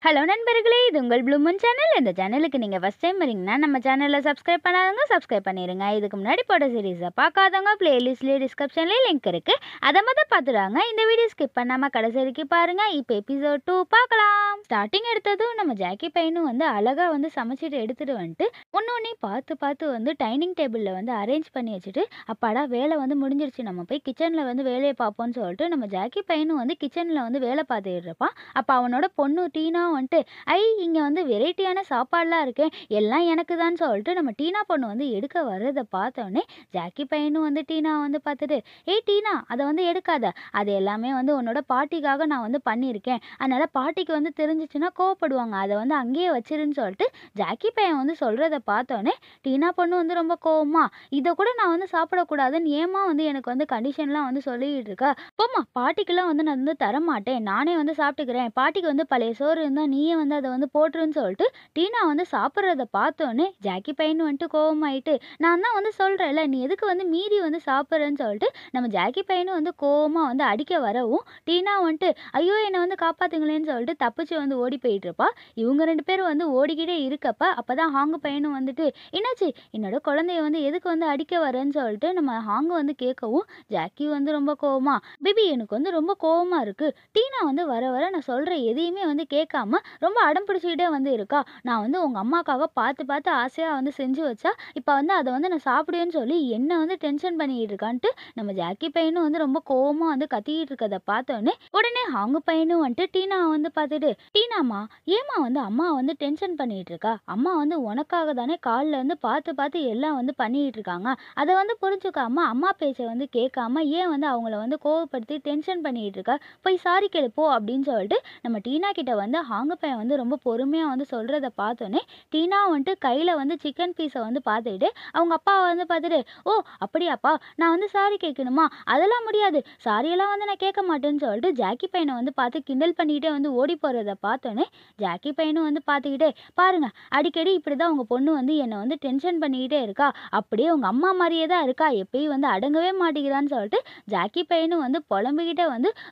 Hello நண்பர்களே! இது உங்கள் ப்ளூ மூன் சேனல். இந்த சேனலுக்கு நீங்க ஃபர்ஸ்ட் டைம் வரீங்கன்னா, நம்ம சேனல சப்ஸ்கிரைப் பண்ணாதவங்க சப்ஸ்கிரைப் பண்ணிருங்க. இதுக்கு முன்னாடி போட்ட சீரிஸ பார்க்காதவங்க பிளேலிஸ்ட்லயே டிஸ்கிரிப்ஷன்லயே லிங்க் இருக்கு. அத மொத பார்த்துடுவாங்க. இந்த வீடியோ ஸ்கிப் பண்ணாம கடைசி வரைக்கும் பாருங்க. இப்ப எபிசோட் 2 பார்க்கலாம். ஸ்டார்ட்டிங் எடுத்ததும் நம்ம ஜாக்கி பையனும் அழகா சமைச்சுட்டு எடுத்துட்டு வந்துட்டு, ஒண்ணொண்ணையும் பார்த்து பார்த்து டைனிங் டேபிள்ல அரேஞ்ச் பண்ணி வச்சுட்டு, அப்பாடா வேலை முடிஞ்சிருச்சு. நம்ம போய் கிச்சன்ல வேலைய பார்ப்போம்ன்னு சொல்லிட்டு, நம்ம ஜாக்கி பையனும் கிச்சன்ல வேலை பார்த்துக்கிட்டு இருப்பான். அப்ப அவனோட பொண்ணு டீனா ஐ இங்க வெரைட்டியான சாப்பாடுலாம் இருக்கே, எல்லாம் எனக்கு தான் சொல்லிட்டு நம்ம டீனா பொண்ணு எடுக்க வர்றத பார்த்தோன்னே ஜாக்கி பையனும் டீனா பார்த்துட்டு, ஏய் டீனா அதை எடுக்காத, அது எல்லாமே உன்னோட பாட்டிக்காக நான் பண்ணியிருக்கேன், அதனால பாட்டிக்கு தெரிஞ்சிச்சுன்னா கோவப்படுவாங்க, அதை அங்கேயே வச்சிருன்னு சொல்லிட்டு ஜாக்கி பையன் சொல்றத பார்த்தோன்னே டீனா பொண்ணு ரொம்ப கோவமா, இதை கூட நான் சாப்பிடக்கூடாதுன்னு ஏமா எனக்கு கண்டிஷன்லாம் சொல்லிட்டு இருக்கா, போம்மா பாட்டிக்கெல்லாம் நான் தரமாட்டேன், நானே சாப்பிட்டுக்கிறேன், பாட்டிக்கு பழைய சோறு இருந்தா நீயே அதை போட்டுருன்னு சொல்லிட்டு டீனா சாப்பிட்றத பார்த்தோன்னே ஜாக்கி பையன் கோவமாயிட்டு, நான் தான் சொல்றேன்ல நீ எதுக்கு மீறி சாப்பிட்றேன்னு சொல்லிட்டு நம்ம ஜாக்கி பையனும் கோவமா அடிக்க வரவும் டீனா ஐயோ என்னை காப்பாத்துங்களேன்னு சொல்லிட்டு தப்பிச்சு ஓடி போயிட்டு இருப்பா. இவங்க ரெண்டு பேரும் ஓடிக்கிட்டே இருக்கப்ப அப்பதான் ஹாங்கு பையனும் என்னாச்சு என்னோட குழந்தைய எதுக்கு அடிக்க வரேன்னு சொல்லிட்டு நம்ம ஹாங்கு கேட்கவும் ஜாக்கி ரொம்ப கோவமா, பேபி எனக்கு ரொம்ப கோவமா இருக்கு, டீனா வர வர நான் சொல்ற எதையுமே கேட்காம ரொம்ப அடம் பிடிச்சிக்கிட்டே இருக்கா, நான் உங்க அம்மாக்காக பார்த்து பார்த்து ஆசையா செஞ்சு வச்சா இப்போ அதை நான் சாப்பிடுவேன்னு சொல்லி என்ன டென்ஷன் பண்ணிட்டு இருக்கான்ட்டு நம்ம ஜாக்கி பையனும் ரொம்ப கோவமா கத்திக்கிட்டு இருக்கதை பார்த்தோன்னே உடனே அவங்க பையனும் டீனா பார்த்துட்டு, டீனாமா ஏமா அம்மா டென்ஷன் பண்ணிட்டு இருக்கா, அம்மா உனக்காக தானே காலில் பார்த்து பார்த்து எல்லாம் பண்ணிட்டு இருக்காங்க, அதை புரிஞ்சுக்காம அம்மா பேச்சை கேட்காம ஏன் அவங்கள கோவப்படுத்தி டென்ஷன் பண்ணிட்டு இருக்கா, போய் சாரி கேளு போ அப்படின்னு சொல்லிட்டு நம்ம டீனா கிட்ட ஹாங்கு பையன் ரொம்ப பொறுமையா சொல்றத பார்த்தோன்னே டீனா கையில சிக்கன் பீஸை பார்த்துக்கிட்டு அவங்க அப்பா பார்த்துட்டு, ஓ அப்படியாப்பா நான் சாரி கேட்கணுமா, அதெல்லாம் முடியாது, சாரியெல்லாம் நான் கேட்க மாட்டேன்னு சொல்லிட்டு ஜாக்கி பையனை பார்த்து கிண்டல் பண்ணிக்கிட்டே ஓடி போறத பார்த்தோன்னே ஜாக்கி பையனும் பார்த்துக்கிட்டே, பாருங்க அடிக்கடி இப்படிதான் உங்க பொண்ணு என்னை டென்ஷன் பண்ணிக்கிட்டே இருக்கா, அப்படியே உங்க அம்மா மாதிரியே தான் இருக்கா, எப்பயும் அடங்கவே மாட்டேங்கிறான்னு சொல்லிட்டு ஜாக்கி பையனும் புலம்பிக்கிட்டே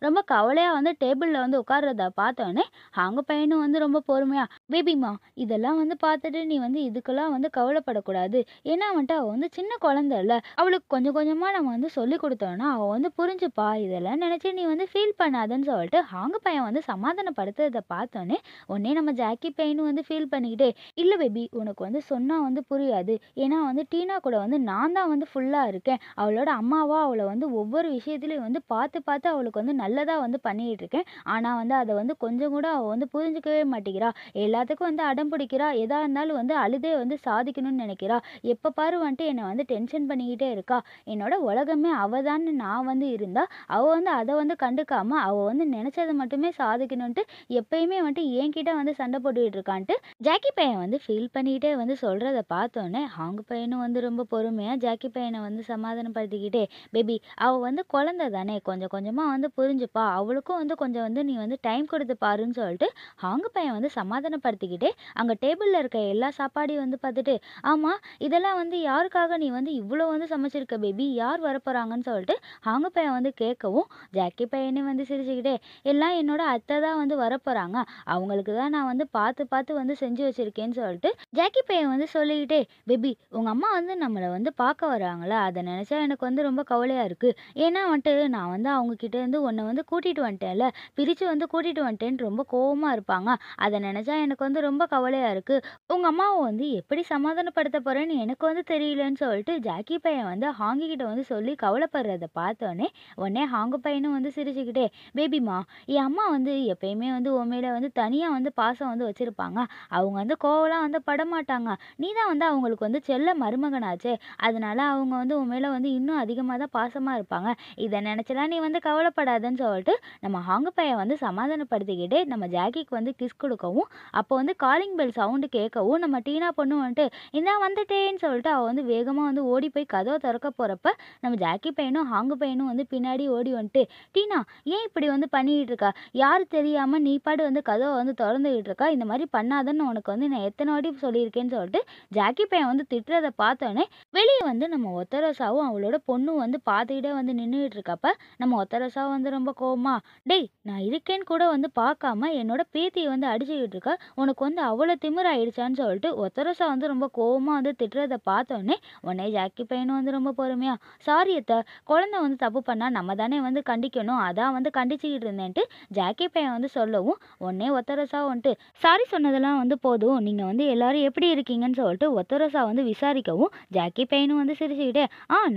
ரொம்ப கவலையா டேபிள்ல உட்கார்றத பார்த்தோன்னே அவங்க பையனும் ரொம்ப பொறுமையா, பேபிமா இதெல்லாம் பார்த்துட்டு நீ இதுக்கெல்லாம் கவலைப்படக்கூடாது, ஏன்னா அவ சின்ன குழந்தை இல்ல, அவளுக்கு கொஞ்சம் கொஞ்சமா நம்ம சொல்லி கொடுத்தோம்னா அவ புரிஞ்சுப்பா, இதெல்லாம் நினைச்சு நீ ஃபீல் பண்ணாதன்னு சொல்லிட்டு அவங்க பையன் சமாதானப்படுத்துறத பார்த்தோன்னே உடனே நம்ம ஜாக்கி பையனும் ஃபீல் பண்ணிக்கிட்டே, இல்ல பேபி உனக்கு சொன்னா புரியாது, ஏன்னா டீனா கூட நான் தான் ஃபுல்லா இருக்கேன், அவளோட அம்மாவா அவளை ஒவ்வொரு விஷயத்துலயும் பார்த்து பார்த்து அவளுக்கு நல்லதா பண்ணிட்டு இருக்கேன், ஆனா அதை கொஞ்சம் கூட அவ புரிஞ்சுக்கவே மாட்டேங்கிறா, எல்லாத்துக்கும் அடம் பிடிக்கிறா, எதா இருந்தாலும் அழுதே சாதிக்கணும்னு நினைக்கிறா, எப்ப பாரு என்னை டென்ஷன் பண்ணிக்கிட்டே இருக்கா, என்னோட உலகமே அவதான்னு நான் இருந்தா அவ அதை கண்டுக்காம அவ நினைச்சதை மட்டுமே சாதிக்கணும்ட்டு எப்பயுமே என்கிட்ட சண்டை போட்டுக்கிட்டு இருக்கான்ட்டு ஜாக்கி பையன் ஃபீல் பண்ணிக்கிட்டே சொல்றத பார்த்தோன்னே அவங்க பையனும் ரொம்ப பொறுமையா ஜாக்கி பையனை சமாதானப்படுத்திக்கிட்டே, பேபி அவ குழந்தை தானே, கொஞ்சம் கொஞ்சமா புரிஞ்சுப்பா, அவளுக்கும் கொஞ்சம் நீ டைம் கொடுத்து பாருன்னு சொல்லிட்டு அவங்க பையன் சமாதானப்படுத்திக்கிட்டே அங்க டேபிள்ல இருக்க எல்லா சாப்பாடையும் பார்த்துட்டு, ஆமா இதெல்லாம் யாருக்காக நீ இவ்வளோ சமைச்சிருக்க பேபி, யார் வரப்போறாங்கன்னு சொல்லிட்டு அவங்க பையன் கேட்கவும் ஜாக்கி பையனே சிரிச்சுக்கிட்டே, எல்லாம் என்னோட அத்தை தான் வரப்போறாங்க, அவங்களுக்கு தான் நான் பார்த்து பார்த்து செஞ்சு வச்சிருக்கேன்னு சொல்லிட்டு ஜாக்கி பையன் சொல்லிக்கிட்டே, பேபி உங்க அம்மா நம்மளை பார்க்க வராங்களா, அதை நினைச்சா எனக்கு ரொம்ப கவலையா இருக்கு, ஏன்னா நான் அவங்க கிட்ட இருந்து உன்னை கூட்டிட்டு வந்துட்டேன்ல, பிரிச்சு கூட்டிட்டு வந்துட்டேன்னு ரொம்ப கோவமா இருப்பாங்க, அதை நினைச்சா எனக்கு ரொம்ப கவலையா இருக்கு, உங்க அம்மாவை எப்படி சமாதானப்படுத்த போறேன்னு எனக்கு தெரியலன்னு சொல்லிட்டு ஜாக்கி பையன் ஹாங்கி கிட்ட சொல்லி கவலைப்படுறத பார்த்தோன்னே உடனே ஹாங்கு பையனும் சிரிச்சுக்கிட்டே, பேபிமா என் அம்மா எப்பயுமே உன் மேல தனியா பாசம் வச்சிருப்பாங்க, அவங்க கோவலாம் படமாட்டாங்க, நீ தான் அவங்களுக்கு செல்ல மருமகனாச்சே, அதனால அவங்க உன் மேல இன்னும் அதிகமாக தான் பாசமா இருப்பாங்க, இதை நினைச்சலாம் நீ கவலைப்படாதன்னு சொல்லிட்டு நம்ம ஹாங்கு பையன் சமாதானப்படுத்திக்கிட்டே நம்ம ஜாக்கிக்கு கிஸ் கொடுக்கவும் அப்போ காலிங் பெல் சவுண்டு கேட்கவும் நம்ம டீனா பொண்ணு இந்தா வந்துட்டேன்னு சொல்லிட்டு அவ வேகமா ஓடி போய் கதவை திறக்க போறப்ப நம்ம ஜாக்கி பையனும் ஹாங்கு பையனும் பின்னாடி ஓடி டீனா ஏன் இப்படி பண்ணிக்கிட்டு இருக்கா, யாரு தெரியாம நீ பாடு கதவை திறந்துகிட்டு இருக்கா, இந்த மாதிரி பண்ணாதன்னு உனக்கு நான் எத்தனை வாட்டி சொல்லியிருக்கேன்னு சொல்லிட்டு ஜாக்கி பையன் திட்டுறதை பார்த்தோன்னே வெளியே நம்ம ஒத்தரசாவும் அவளோட பொண்ணும் பார்த்துக்கிட்டே நின்றுட்டு இருக்கப்ப நம்ம ஒத்தரசா ரொம்ப கோவமா, டேய் நான் இருக்கேன்னு கூட பார்க்காம என்னோட பேத்திய வந்து அடிச்சுக்கிட்டு இருக்க. உனக்கு வந்து அவ்வளோ திமிராயிடுச்சான்னு சொல்லிட்டு ஒத்தரோசா வந்து ரொம்ப கோவமா வந்து திட்டுறத பார்த்தோன்னே, உடனே ஜாக்கி பையனும் வந்து ரொம்ப பொறுமையா, "சாரி அத்த, குழந்தை வந்து தப்பு பண்ணா நம்ம தானே வந்து கண்டிக்கணும். அதான் வந்து கண்டிச்சுக்கிட்டு இருந்தேன்ட்டு" ஜாக்கி பையன் வந்து சொல்லவும், உடனே ஒத்தரோசா வந்துட்டு, "சாரி சொன்னதெல்லாம் வந்து போதும். நீங்க வந்து எல்லாரும் எப்படி இருக்கீங்கன்னு" சொல்லிட்டு ஒத்தரோசா வந்து விசாரிக்கவும், ஜாக்கி பையனும் வந்து சிரிச்சுக்கிட்டே,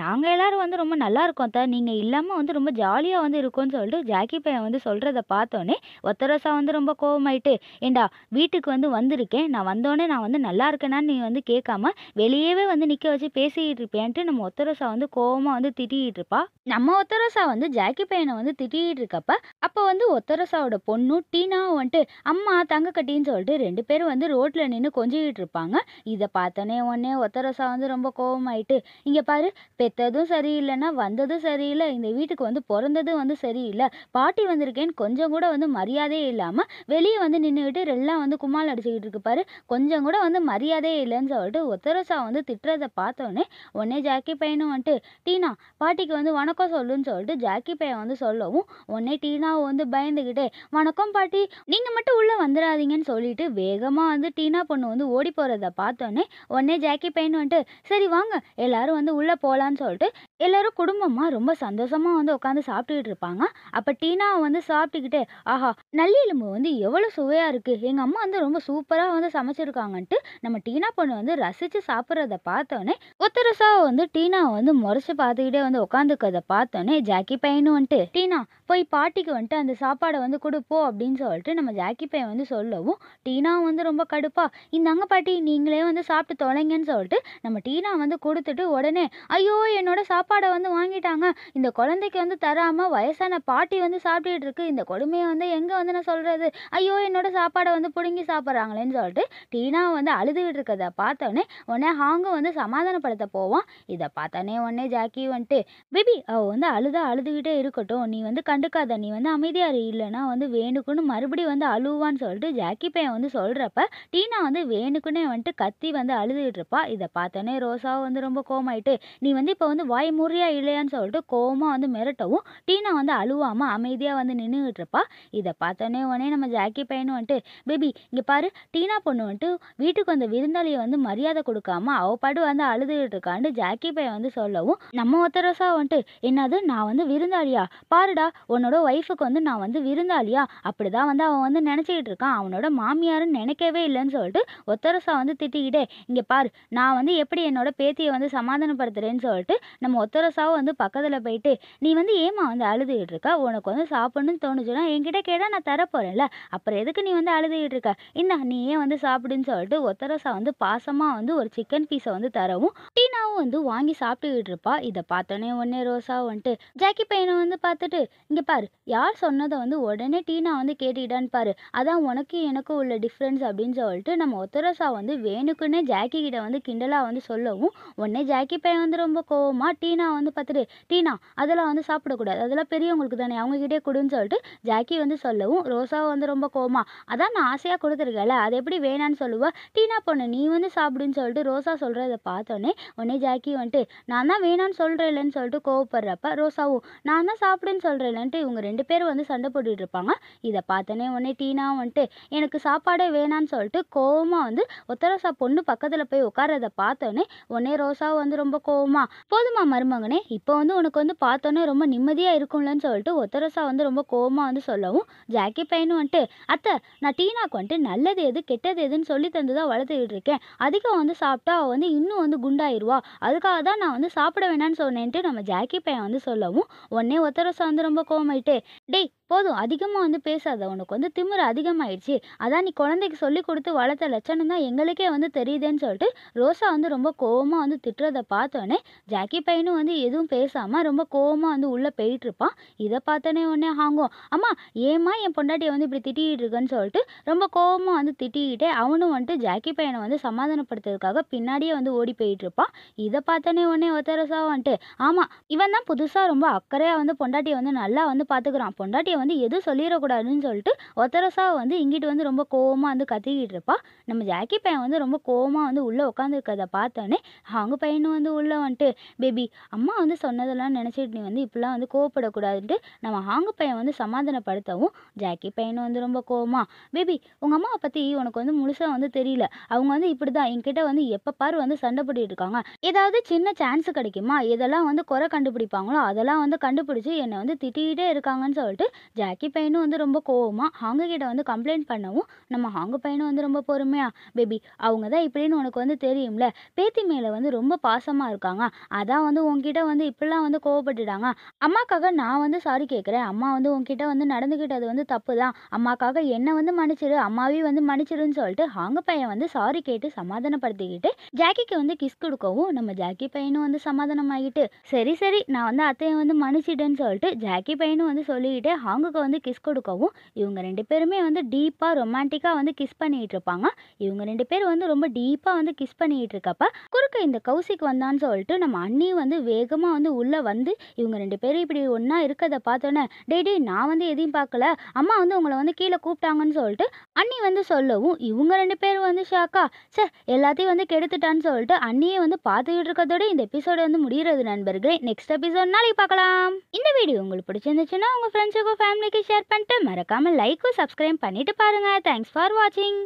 நாங்க எல்லாரும் வந்து ரொம்ப நல்லா இருக்கோம் அத்த. நீங்க இல்லாம வந்து ரொம்ப ஜாலியா வந்து இருக்கோம்ன்னு சொல்லிட்டு ஜாக்கி பையன் வந்து சொல்றத பார்த்தோன்னே, ஒத்தரோசா வந்து ரொம்ப கோவமாயிட்டு, "ஏன்டா வீட்டுக்கு வந்து வந்திருக்கேன். நான் வந்தோனே நான் வந்து நல்லா இருக்கேனான்னு நீ வந்து கேட்காம, வெளியவே வந்து நிக்க வச்சு பேசிக்கிட்டு இருப்பியான்ட்டு" நம்ம ஒத்தரோசா வந்து கோவமா வந்து திட்டிக்கிட்டு இருப்பா. நம்ம ஒத்தரோசா வந்து ஜாக்கி பையன வந்து திட்டிக்கிட்டு இருக்கப்ப, அப்ப வந்து ஒத்தரோசாவோட பொண்ணும் டீனாவும் வந்துட்டு, "அம்மா, தங்கக்கட்டின்னு" சொல்லிட்டு 2 பேரும் வந்து ரோட்ல நின்னு கொஞ்சிக்கிட்டு இருப்பாங்க. இத பார்த்தோனே உடனே ஒத்தரோசா வந்து ரொம்ப கோவமாயிட்டு, "இங்க பாரு, பெத்ததும் சரியில்லன்னா, வந்ததும் சரியில்ல. இந்த வீட்டுக்கு வந்து பொறந்ததும் வந்து சரியில்ல. பாட்டி வந்திருக்கேன்னு கொஞ்சம் கூட வந்து மரியாதையே இல்லாம, வெளிய வந்து நின்னுகிட்டு எல்லாம் வந்து கும்மாளம் அடிச்சுக்கிட்டு இருக்கு பாரு. கொஞ்சம் கூட வந்து மரியாதையே இல்லன்னு" சொல்லிட்டு ஒத்தரோசா வந்து திட்டுறத பார்த்தோனே, உடனே ஜாக்கி பையனும் வந்துட்டு, "டீனா, பாட்டிக்கு வந்து வணக்கம் சொல்லுன்னு" சொல்லிட்டு ஜாக்கி பையன் வந்து சொல்லவும், உடனே டீனாவும் வந்து பயந்துகிட்டே, "வணக்கம் பாட்டி, நீங்க மட்டும் உள்ள வந்துடாதீங்கன்னு" சொல்லிட்டு வேகமா வந்து டீனா பொண்ணு வந்து ஓடி போறத பார்த்தோனே, உடனே ஜாக்கி பையன் வந்துட்டு, "சரி வாங்க, எல்லாரும் வந்து உள்ள போலான்னு" சொல்லிட்டு எல்லாரும் குடும்பமா ரொம்ப சந்தோஷமா வந்து உட்காந்து சாப்பிட்டுக்கிட்டு இருப்பாங்க. அப்ப டீனா வந்து சாப்பிட்டுக்கிட்டே, "ஆஹா! நல்லி எலும்பு வந்து எவ்வளோ சுவையா இருக்கு. எங்க அம்மா வந்து ரொம்ப சூப்பரா வந்து சமைச்சிருக்காங்கன்ட்டு" நம்ம டீனா பொண்ணு வந்து ரசிச்சு சாப்பிட்றத பார்த்தோனே, ஒத்தரோசா வந்து டீனாவ வந்து முறைச்சு பார்த்துக்கிட்டே வந்து உட்காந்துருக்கத பார்த்தோனே, ஜாக்கி பையனும் வந்துட்டு, "டீனா, போய் பாட்டிக்கு வந்துட்டு அந்த சாப்பாட வந்து குடு போ" அப்படின்னு சொல்லிட்டு நம்ம ஜாக்கி பையன் வந்து சொல்லவும், டீனா வந்து ரொம்ப கடுப்பா, "இந்தாங்க பாட்டி, நீங்களே வந்து சாப்பிட்டு தொலைங்கன்னு" சொல்லிட்டு நம்ம டீனா வந்து குடுத்துட்டு உடனே, "ஐயோ! என்னோட சாப்பாட வந்து வாங்கிட்டாங்க. இந்த குழந்தைக்கு வந்து தராம வயசான பாட்டி வந்து சாப்பிட்டுட்டு இருக்கு. இந்த கொடுமைய வந்து எங்க வந்து நான் சொல்றது? ஐயோ! என்னோட சாப்பாட வந்து புடுங்கி சாப்பிடுறாங்களேன்னு" சொல்லிட்டு டீனா வந்து அழுதுகிட்டு இருக்கத பார்த்தோனே, உடனே ஹாங்கும் வந்து சமாதானப்படுத்த போவான். இத பார்த்தோனே உடனே ஜாக்கி வந்துட்டு, "பேபி, அவ வந்து அழுதா அழுதுகிட்டே இருக்கட்டும். நீ வந்து கண்டுக்காத. நீ வந்து அமைதியா இரு. இல்லன்னா வந்து வேணுக்குன்னு மறுபடியும் வந்து அழுவான்னு" சொல்லிட்டு ஜாக்கி பையன் வந்து சொல்றப்ப, டீனா வந்து வேணுக்குன்னே வந்துட்டு கத்தி வந்து அழுதுகிட்டு இருப்பா. இத பார்த்தோனே ரோசாவும் வந்து ரொம்ப கோவமாயிட்டு, "நீ வந்து இப்ப வந்து வாய மூடுறியா இல்லையான்னு" சொல்லிட்டு கோவமா வந்து மிரட்டவும், டீனா வந்து அழுவாம அமைதியா வந்து நின்னுகிட்டு இருப்பா. இத பார்த்தோனே உடனே நம்ம ஜாக்கி பையனும் வந்துட்டு, "பேபி, இங்க பாரு, டீனா பொண்ணு வந்துட்டு வீட்டுக்கு வந்த விருந்தாளிய வந்து மரியாதை கொடுக்காம அவ பாட்டு வந்து அழுதுகிட்டு இருக்கான்னு" ஜாக்கி பையன் வந்து சொல்லவும், நம்ம ஒத்தரோசா வந்துட்டு, "என்னது, நான் வந்து விருந்தாளியா? பாருடா, உன்னோட ஒய்ஃபுக்கு வந்து நான் வந்து விருந்தாளியா? அப்படிதான் வந்து அவன் வந்து நினைச்சுக்கிட்டு இருக்கான். அவனோட மாமியாருன்னு நினைக்கவே இல்லைன்னு" சொல்லிட்டு ஒத்தரோசா வந்து திட்டிக்கிட்டே, "இங்க பாரு, நான் வந்து எப்படி என்னோட பேத்திய வந்து சமாதானப்படுத்துறேன்னு" சொல்லிட்டு நம்ம ஒத்தரோசாவும் வந்து பக்கத்துல போயிட்டு, "நீ வந்து ஏம்மா வந்து அழுதுகிட்டு இருக்க? உனக்கு வந்து சாப்பிடணும்னு தோணுச்சுன்னா என்கிட்ட கேட்டா நான் தரப்போறேன்ல. அப்புறம் எதுக்கு நீ வந்து அழுதுகிட்டு இருக்க? இந்தா, நீயே வந்து சாப்பிடுன்னு" சொல்லிட்டு ஒத்தரோசா வந்து பாசமா வந்து ஒரு சிக்கன் பீஸ வந்து தரவும், டீனாவும் வந்து வாங்கி சாப்பிட்டுக்கிட்டு இருப்பா. இத பார்த்தோனே உடனே ரோசா வந்துட்டு ஜாக்கி பையன வந்து பார்த்துட்டு, "இங்க பாரு, யார் சொன்னத வந்து உடனே டீனா வந்து கேட்டுக்கிட்டான்னு பாரு. அதான் உனக்கும் எனக்கும் உள்ள டிஃபரன்ஸ்" அப்படின்னு சொல்லிட்டு நம்ம ஒத்தரோசா வந்து வேணுக்குன்னே ஜாக்கி கிட்ட வந்து கிண்டலா வந்து சொல்லவும், உடனே ஜாக்கி பையன் வந்து ரொம்ப கோவமா டீனா வந்து பார்த்துட்டு, "டீனா, அதெல்லாம் வந்து சாப்பிடக்கூடாது. அதெல்லாம் பெரியவங்களுக்கு தானே, அவங்க கிட்டயே குடுன்னு" சொல்லிட்டு ஜாக்கி வந்து சொல்லவும், ரோசா வந்து ரொம்ப கோவமா, "அதான் நான் ஆசையா குடுத்துருக்கேன்ல, அத எப்படி வேணான்னு சொல்லுவ? டீனா பொண்ணு, நீ வந்து சாப்பிடுன்னு" சொல்லிட்டு ரோசா சொல்றத பார்த்தோனே, உடனே ஜாக்கி வந்துட்டு, "நான் தான் வேணான்னு சொல்றேன்லன்னு" சொல்லிட்டு கோவப்படுறப்ப, ரோசாவும், "நான் தான் சாப்பிடுன்னு சொல்றேன்லன்ட்டு" இவங்க 2 பேரும் வந்து சண்டை போட்டுட்டு இருப்பாங்க. இத பார்த்தோனே உடனே டீனாவும் வந்துட்டு, "எனக்கு சாப்பாடே வேணான்னு" சொல்லிட்டு கோவமா வந்து ஒத்தரோசா பொண்ணு பக்கத்துல போய் உட்கார்றத பார்த்தோனே, உடனே ரோசாவும் வந்து ரொம்ப கோவமா, "போதுமா மருமகனே, இப்போ வந்து உனக்கு வந்து பார்த்தோனே ரொம்ப நிம்மதியா இருக்கும்லன்னு" சொல்லிட்டு ஒத்தரோசா வந்து ரொம்ப கோவமா வந்து சொல்லவும், ஜாக்கி பையனும் வந்துட்டு, "அத்தை, நான் டீனாக்கு வந்துட்டு நல்லது எது, கெட்டது எதுன்னு சொல்லி தந்து தான் வளர்த்துக்கிட்டு இருக்கேன். அதிகம் வந்து சாப்பிட்டா அவ வந்து இன்னும் வந்து குண்டாயிருவா. அதுக்காக தான் நான் வந்து சாப்பிட வேணான்னு சொன்னேன்ட்டு" நம்ம ஜாக்கி பையன் வந்து சொல்லவும், உடனே ஒத்தரோசா வந்து ரொம்ப கோவமாயிட்டு, "டேய், போதும், அதிகமா வந்து பேசாத. உனக்கு வந்து திமிரு அதிகமாயிடுச்சு. அதான் நீ குழந்தைக்கு சொல்லிக் கொடுத்து வளர்த்த லட்சணம் தான் எங்களுக்கே வந்து தெரியுதேன்னு" சொல்லிட்டு ரோசா வந்து ரொம்ப கோவமா வந்து திட்டுறத பார்த்தோனே, ஜாக்கி பையனும் வந்து எதுவும் பேசாம ரொம்ப கோவமா வந்து உள்ள போயிட்டு இருப்பான். இத பார்த்தோனே உடனே ஹாங்கும், "அம்மா, ஏம்மா என் பொண்டாட்டிய வந்து இப்படி திட்டிக்கிட்டு இருக்கன்னு" சொல்லிட்டு ரொம்ப கோவமா வந்து திட்டிக்கிட்டே அவனும் வந்துட்டு ஜாக்கி பையனை வந்து சமாதானப்படுத்துறதுக்காக பின்னாடியே வந்து ஓடி போயிட்டு இருப்பான். இத பார்த்தோனே உடனே ஒத்தரோசா வந்துட்டு, "ஆமா, இவன் தான் புதுசா ரொம்ப அக்கறையா வந்து பொண்டாட்டிய வந்து நல்லா வந்து பார்த்துக்கிறான். பொண்டாட்டிய வந்து எதுவும் சொல்லிடக்கூடாதுன்னு சொல்லிட்டு ஒத்தரசா வந்து இங்கிட்டு வந்து ரொம்ப கோவமா வந்து கத்திக்கிட்டு இருப்பா. நம்ம ஜாக்கி பையன் வந்து ரொம்ப கோவமா வந்து உள்ள உட்காந்துருக்கத பார்த்தோன்னே, ஹாங்கு பையனும் வந்து உள்ள வந்துட்டு, "பேபி, அம்மா வந்து சொன்னதெல்லாம் நினைச்சிட்டு நீ வந்து இப்படிலாம் வந்து கோவப்படக்கூடாதுன்ட்டு" நம்ம ஹாங்கு பையன் வந்து சமாதானப்படுத்தவும், ஜாக்கி பையனும் வந்து ரொம்ப கோவமா, "பேபி, உங்க அம்மாவ பத்தி உனக்கு வந்து முழுசா வந்து தெரியல. அவங்க வந்து இப்படிதான் என்கிட்ட வந்து எப்ப பாரு வந்து சண்டை போட்டுட்டு இருக்காங்க. ஏதாவது சின்ன சான்ஸ் கிடைக்குமா, எதெல்லாம் வந்து குறை கண்டுபிடிப்பாங்களோ அதெல்லாம் வந்து கண்டுபிடிச்சு என்னை வந்து திட்டிக்கிட்டே இருக்காங்கன்னு சொல்லிட்டு ஜாக்கி பையனும் வந்து ரொம்ப கோவமா ஹாங்கு கிட்ட வந்து கம்ப்ளைண்ட் பண்ணவும், நம்ம ஹாங்கு பையனும் வந்து ரொம்ப பொறுமையா, பேபி, அவங்க தான் இப்படின்னு உனக்கு வந்து தெரியும்ல, பேத்தி மேல வந்து ரொம்ப பாசமா இருக்காங்க, அதான் வந்து உன்கிட்ட வந்து இப்படிலாம் வந்து கோவப்பட்டுட்டாங்க. அம்மாக்காக நான் வந்து சாரி கேட்குறேன். அம்மா வந்து உன்கிட்ட வந்து நடந்துக்கிட்டது வந்து தப்பு தான். அம்மாக்காக என்ன வந்து மன்னிச்சிரு, அம்மாவையும் வந்து மன்னிச்சிருன்னு சொல்லிட்டு ஹாங்கு பையன் வந்து சாரி கேட்டு சமாதானப்படுத்திக்கிட்டு ஜாக்கிக்கு வந்து கிஸ் கொடுக்கவும், நம்ம ஜாக்கி பையனும் வந்து சமாதானமாகிட்டு, சரி சரி நான் வந்து அத்தையை வந்து மன்னிச்சிட்டேன்னு சொல்லிட்டு ஜாக்கி பையனும் வந்து சொல்லிக்கிட்டே ஹாங்குக்கு வந்து கிஸ் கொடுக்கவும், இவங்க 2 பேருமே வந்து டீப்பா ரொமான்டிக்கா வந்து கிஸ் பண்ணிட்டு இருப்பாங்க. இவங்க 2 பேரும் வந்து ரொம்ப டீப்பா வந்து கிஸ் பண்ணிட்டு இருக்கப்ப, குறுக்க இந்த கௌசிக் வந்தான்னு சொல்லிட்டு நம்ம அண்ணியும் வந்து வேகமா வந்து உள்ள வந்து இவங்க 2 பேரும் இப்படி ஒண்ணா இருக்கத பார்த்தோன்னே, "டேய் டேய், நான் வந்து எதையும் பார்க்கல. அம்மா வந்து உங்கள வந்து கீழ கூப்பிட்டாங்கன்னு" சொல்லிட்டு அண்ணி வந்து சொல்லவும், இவங்க 2 பேரும் வந்து ஷாக்கா, ச்சே, எல்லாத்தையும் வந்து கெடுத்துட்டான்னு சொல்லிட்டு அண்ணியே வந்து பார்த்துக்கிட்டு இருக்கதோட இந்த எபிசோடு வந்து முடிகிறது நண்பர்களே. நெக்ஸ்ட் எபிசோட் நாளைக்கு பார்க்கலாம். இந்த வீடியோ உங்களுக்கு பிடிச்சிருந்துச்சுன்னா உங்க ஃப்ரெண்ட்ஸுக்கும் ஃபேமிலிக்கு ஷேர் பண்ணிட்டு மறக்காம லைக்கும் சப்ஸ்கிரைப் பண்ணிட்டு பாருங்க. தேங்க்ஸ் ஃபார் வாட்சிங்.